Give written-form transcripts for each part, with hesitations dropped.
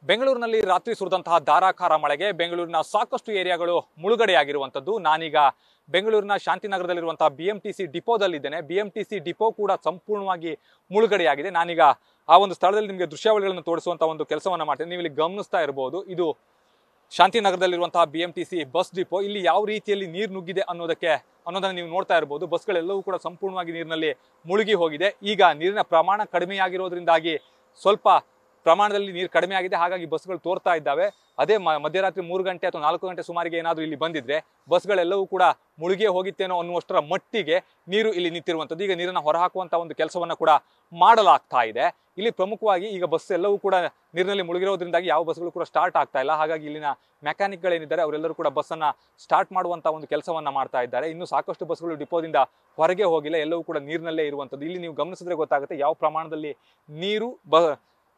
ಬೆಂಗಳೂರಿನಲ್ಲಿ ರಾತ್ರಿ ಸುರಿದಂತಹ ಧಾರಾಕಾರ ಮಳೆಗೆ ಬೆಂಗಳೂರಿನ ಸಾಕಷ್ಟು ಏರಿಯಾಗಳು ಮುಳುಗಡೆಯಾಗಿರುವಂತದ್ದು. ನಾನೀಗ ಬೆಂಗಳೂರಿನ ಶಾಂತಿನಗರದಲ್ಲಿರುವಂತಹ ಬಿಎಂಟಿಸಿ ಡಿಪೋದಲ್ಲಿದ್ದೇನೆ. ಬಿಎಂಟಿಸಿ ಡಿಪೋ ಕೂಡ ಸಂಪೂರ್ಣವಾಗಿ ಮುಳುಗಡೆಯಾಗಿದೆ. ನಾನೀಗ ಆ ಒಂದು ಸ್ಥಳದಲ್ಲಿ ನಿಮಗೆ ದೃಶ್ಯಾವಳಿಗಳನ್ನು ತೋರಿಸುವಂತಹ ಒಂದು ಕೆಲಸವನ್ನ ಮಾಡ್ತೇನೆ. ನೀವು ಇಲ್ಲಿ ಗಮನಿಸ್ತಾ ಇರಬಹುದು, ಇದು ಶಾಂತಿನಗರದಲ್ಲಿರುವಂತಹ ಬಿಎಂಟಿಸಿ ಬಸ್ ಡಿಪೋ. ಇಲ್ಲಿ ಯಾವ ರೀತಿಯಲ್ಲಿ ನೀರು ನುಗ್ಗಿದೆ ಅನ್ನೋದನ್ನ ನೀವು ನೋಡ್ತಾ ಇರಬಹುದು. ಬಸ್ಗಳೆಲ್ಲವೂ ಕೂಡ ಸಂಪೂರ್ಣವಾಗಿ ನೀರಿನಲ್ಲಿ ಮುಳುಗಿ ಹೋಗಿದೆ. ಈಗ ನೀರಿನ ಪ್ರಮಾಣ ಕಡಿಮೆಯಾಗಿರೋದ್ರಿಂದಾಗಿ ಸ್ವಲ್ಪ ಪ್ರಮಾಣದಲ್ಲಿ ನೀರು ಕಡಿಮೆ ಆಗಿದೆ, ಹಾಗಾಗಿ ಬಸ್ಗಳು ತೋರ್ತಾ ಇದ್ದಾವೆ. ಅದೇ ಮಧ್ಯರಾತ್ರಿ 3 ಗಂಟೆ ಅಥವಾ 4 ಗಂಟೆ ಸುಮಾರಿಗೆ ಏನಾದರೂ ಇಲ್ಲಿ ಬಂದಿದ್ರೆ ಬಸ್ಗಳೆಲ್ಲವೂ ಕೂಡ ಮುಳುಗೇ ಹೋಗಿತ್ತೇನೋ ಅನ್ನುವಷ್ಟರ ಮಟ್ಟಿಗೆ ನೀರು ಇಲ್ಲಿ ನಿಂತಿರುವಂಥದ್ದು. ಈಗ ನೀರನ್ನು ಹೊರಹಾಕುವಂತ ಒಂದು ಕೆಲಸವನ್ನ ಕೂಡ ಮಾಡಲಾಗ್ತಾ ಇದೆ. ಇಲ್ಲಿ ಪ್ರಮುಖವಾಗಿ ಈಗ ಬಸ್ ಎಲ್ಲವೂ ಕೂಡ ನೀರಿನಲ್ಲಿ ಮುಳುಗಿರೋದ್ರಿಂದಾಗಿ ಯಾವ ಬಸ್ಗಳು ಕೂಡ ಸ್ಟಾರ್ಟ್ ಆಗ್ತಾ ಇಲ್ಲ. ಹಾಗಾಗಿ ಇಲ್ಲಿನ ಮೆಕ್ಯಾನಿಕ್ಗಳೇನಿದ್ದಾರೆ ಅವರೆಲ್ಲರೂ ಕೂಡ ಬಸ್ಸನ್ನು ಸ್ಟಾರ್ಟ್ ಮಾಡುವಂಥ ಒಂದು ಕೆಲಸವನ್ನ ಮಾಡ್ತಾ ಇದ್ದಾರೆ. ಇನ್ನು ಸಾಕಷ್ಟು ಬಸ್ಗಳು ಡಿಪೋದಿಂದ ಹೊರಗೆ ಹೋಗಿಲ್ಲ, ಎಲ್ಲವೂ ಕೂಡ ನೀರಿನಲ್ಲೇ ಇರುವಂಥದ್ದು. ಇಲ್ಲಿ ನೀವು ಗಮನಿಸಿದ್ರೆ ಗೊತ್ತಾಗುತ್ತೆ ಯಾವ ಪ್ರಮಾಣದಲ್ಲಿ ನೀರು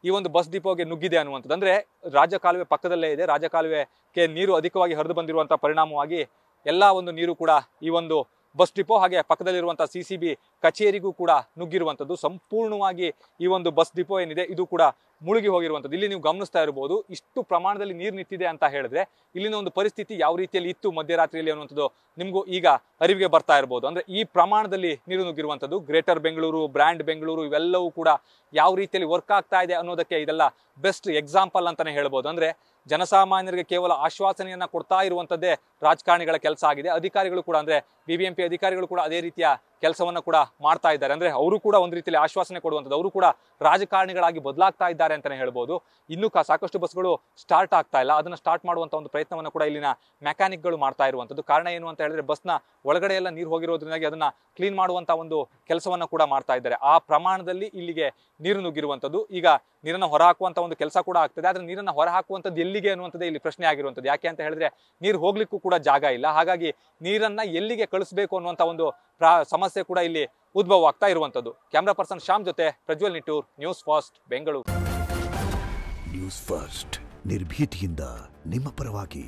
ಈ ಒಂದು ಬಸ್ ಡಿಪೋಗೆ ನುಗ್ಗಿದೆ ಅನ್ನುವಂಥದ್ದು. ಅಂದ್ರೆ ರಾಜಕಾಲುವೆ ಪಕ್ಕದಲ್ಲೇ ಇದೆ. ರಾಜಕಾಲುವೆಗೆ ನೀರು ಅಧಿಕವಾಗಿ ಹರಿದು ಬಂದಿರುವಂತಹ ಪರಿಣಾಮವಾಗಿ ಎಲ್ಲಾ ಒಂದು ನೀರು ಕೂಡ ಈ ಒಂದು ಬಸ್ ಡಿಪೋ ಹಾಗೆ ಪಕ್ಕದಲ್ಲಿರುವಂತಹ ಸಿಸಿಬಿ ಕಚೇರಿಗೂ ಕೂಡ ನುಗ್ಗಿರುವಂಥದ್ದು. ಸಂಪೂರ್ಣವಾಗಿ ಈ ಒಂದು ಬಸ್ ಡಿಪೋ ಏನಿದೆ ಇದು ಕೂಡ ಮುಳುಗಿ ಹೋಗಿರುವಂಥದ್ದು. ಇಲ್ಲಿ ನೀವು ಗಮನಿಸ್ತಾ ಇರಬಹುದು, ಇಷ್ಟು ಪ್ರಮಾಣದಲ್ಲಿ ನೀರು ನಿಂತಿದೆ ಅಂತ ಹೇಳಿದ್ರೆ ಇಲ್ಲಿನ ಒಂದು ಪರಿಸ್ಥಿತಿ ಯಾವ ರೀತಿಯಲ್ಲಿ ಇತ್ತು ಮಧ್ಯರಾತ್ರಿಯಲ್ಲಿ ಅನ್ನುವಂಥದ್ದು ನಿಮಗೂ ಈಗ ಅರಿವಿಗೆ ಬರ್ತಾ ಇರಬಹುದು. ಅಂದ್ರೆ ಈ ಪ್ರಮಾಣದಲ್ಲಿ ನೀರು ನುಗ್ಗಿರುವಂಥದ್ದು. ಗ್ರೇಟರ್ ಬೆಂಗಳೂರು, ಬ್ರ್ಯಾಂಡ್ ಬೆಂಗಳೂರು ಇವೆಲ್ಲವೂ ಕೂಡ ಯಾವ ರೀತಿಯಲ್ಲಿ ವರ್ಕ್ ಆಗ್ತಾ ಇದೆ ಅನ್ನೋದಕ್ಕೆ ಇದೆಲ್ಲ ಬೆಸ್ಟ್ ಎಕ್ಸಾಂಪಲ್ ಅಂತಾನೆ ಹೇಳ್ಬೋದು. ಅಂದ್ರೆ ಜನಸಾಮಾನ್ಯರಿಗೆ ಕೇವಲ ಆಶ್ವಾಸನೆಯನ್ನ ಕೊಡ್ತಾ ಇರುವಂತದ್ದೇ ರಾಜಕಾರಣಿಗಳ ಕೆಲಸ ಆಗಿದೆ. ಅಧಿಕಾರಿಗಳು ಕೂಡ ಅಂದ್ರೆ ಬಿಬಿಎಂಪಿ ಅಧಿಕಾರಿಗಳು ಕೂಡ ಅದೇ ರೀತಿಯ ಕೆಲಸವನ್ನ ಕೂಡ ಮಾಡ್ತಾ ಇದ್ದಾರೆ. ಅಂದ್ರೆ ಅವರು ಕೂಡ ಒಂದು ರೀತಿಯಲ್ಲಿ ಆಶ್ವಾಸನೆ ಕೊಡುವಂಥದ್ದು, ಅವರು ಕೂಡ ರಾಜಕಾರಣಿಗಳಾಗಿ ಬದಲಾಗ್ತಾ ಇದ್ದಾರೆ ಅಂತಾನೆ ಹೇಳ್ಬೋದು. ಇನ್ನೂ ಸಾಕಷ್ಟು ಬಸ್ಗಳು ಸ್ಟಾರ್ಟ್ ಆಗ್ತಾ ಇಲ್ಲ. ಅದನ್ನ ಸ್ಟಾರ್ಟ್ ಮಾಡುವಂತ ಒಂದು ಪ್ರಯತ್ನವನ್ನ ಕೂಡ ಇಲ್ಲಿನ ಮೆಕ್ಯಾನಿಕ್ಗಳು ಮಾಡ್ತಾ ಇರುವಂಥದ್ದು. ಕಾರಣ ಏನು ಅಂತ ಹೇಳಿದ್ರೆ ಬಸ್ನ ಒಳಗಡೆ ಎಲ್ಲ ನೀರು ಹೋಗಿರೋದ್ರಿಂದಾಗಿ ಅದನ್ನ ಕ್ಲೀನ್ ಮಾಡುವಂತ ಒಂದು ಕೆಲಸವನ್ನ ಕೂಡ ಮಾಡ್ತಾ ಇದ್ದಾರೆ. ಆ ಪ್ರಮಾಣದಲ್ಲಿ ಇಲ್ಲಿಗೆ ನೀರು ನುಗ್ಗಿರುವಂಥದ್ದು. ಈಗ ನೀರನ್ನು ಹೊರಹಾಕುವಂತ ಒಂದು ಕೆಲಸ ಕೂಡ ಆಗ್ತದೆ. ಆದ್ರೆ ನೀರನ್ನು ಹೊರಹಾಕುವಂಥದ್ದು ಎಲ್ಲಿಗೆ ಅನ್ನುವಂಥದ್ದೇ ಇಲ್ಲಿ ಪ್ರಶ್ನೆ ಆಗಿರುವಂಥದ್ದು. ಯಾಕೆ ಅಂತ ಹೇಳಿದ್ರೆ ನೀರು ಹೋಗ್ಲಿಕ್ಕೂ ಕೂಡ ಜಾಗ ಇಲ್ಲ. ಹಾಗಾಗಿ ನೀರನ್ನ ಎಲ್ಲಿಗೆ ಕಳಿಸ್ಬೇಕು ಅನ್ನುವಂತ ಒಂದು ಸಮಸ್ಯೆ ಕೂಡ ಇಲ್ಲಿ ಉದ್ಭವ ಆಗ್ತಾ ಇರುವಂಥದ್ದು. ಕ್ಯಾಮ್ರಾ ಪರ್ಸನ್ ಶ್ಯಾಮ್ ಜೊತೆ Prajwal Nittur, news first Bengaluru. News first ನಿರ್ಭೀತಿಯಿಂದ ನಿಮ್ಮ ಪರವಾಗಿ.